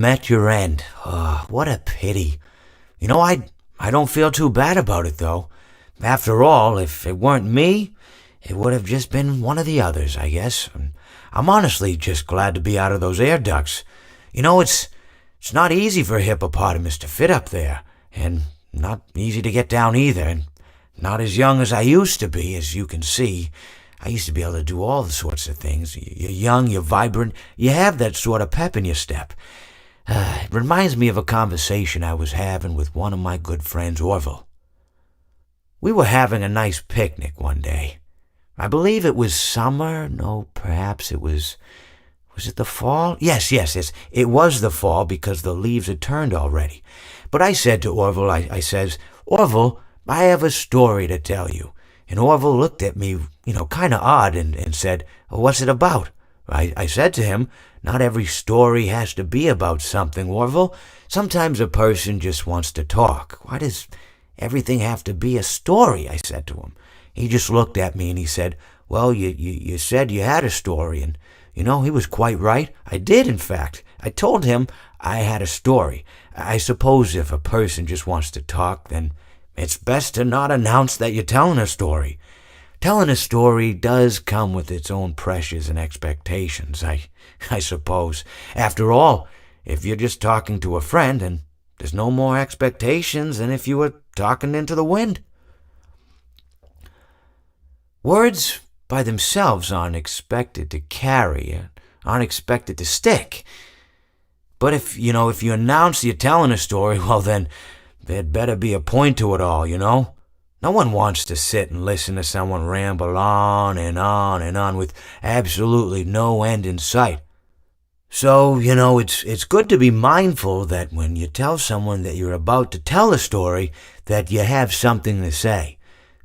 Met your end. Oh, what a pity. I don't feel too bad about it, though. After all, if it weren't me, it would have just been one of the others, I guess. I'm honestly just glad to be out of those air ducts. It's not easy for a hippopotamus to fit up there, and not easy to get down either, and not as young as I used to be, as you can see. I used to be able to do all the sorts of things. You're young, you're vibrant, you have that sort of pep in your step. It reminds me of a conversation I was having with one of my good friends, Orville. We were having a nice picnic one day. I believe it was summer. No, perhaps it was... Was it the fall? Yes. It was the fall because the leaves had turned already. But I said to Orville, I says, Orville, I have a story to tell you. And Orville looked at me, kind of odd and said, what's it about? I said to him, not every story has to be about something, Orville. Sometimes a person just wants to talk. Why does everything have to be a story? I said to him. He just looked at me and he said, well, you said you had a story, and he was quite right. I did, in fact. I told him I had a story. I suppose if a person just wants to talk, then it's best to not announce that you're telling a story. Telling a story does come with its own pressures and expectations, I suppose. After all, if you're just talking to a friend, and there's no more expectations than if you were talking into the wind. Words by themselves aren't expected to carry, aren't expected to stick. But if you announce you're telling a story, well then, there'd better be a point to it all, No one wants to sit and listen to someone ramble on and on and on with absolutely no end in sight. So, it's good to be mindful that when you tell someone that you're about to tell a story, that you have something to say.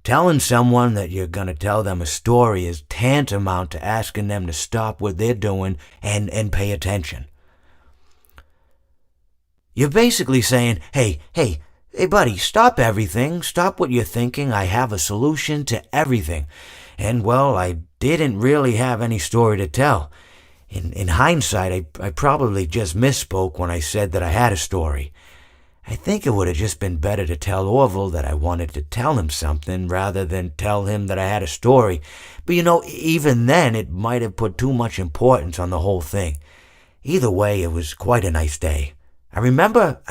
Telling someone that you're going to tell them a story is tantamount to asking them to stop what they're doing and pay attention. You're basically saying, hey, buddy, stop everything. Stop what you're thinking. I have a solution to everything. And, well, I didn't really have any story to tell. In hindsight, I probably just misspoke when I said that I had a story. I think it would have just been better to tell Orville that I wanted to tell him something rather than tell him that I had a story. But, even then, it might have put too much importance on the whole thing. Either way, it was quite a nice day. I remember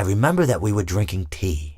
that we were drinking tea.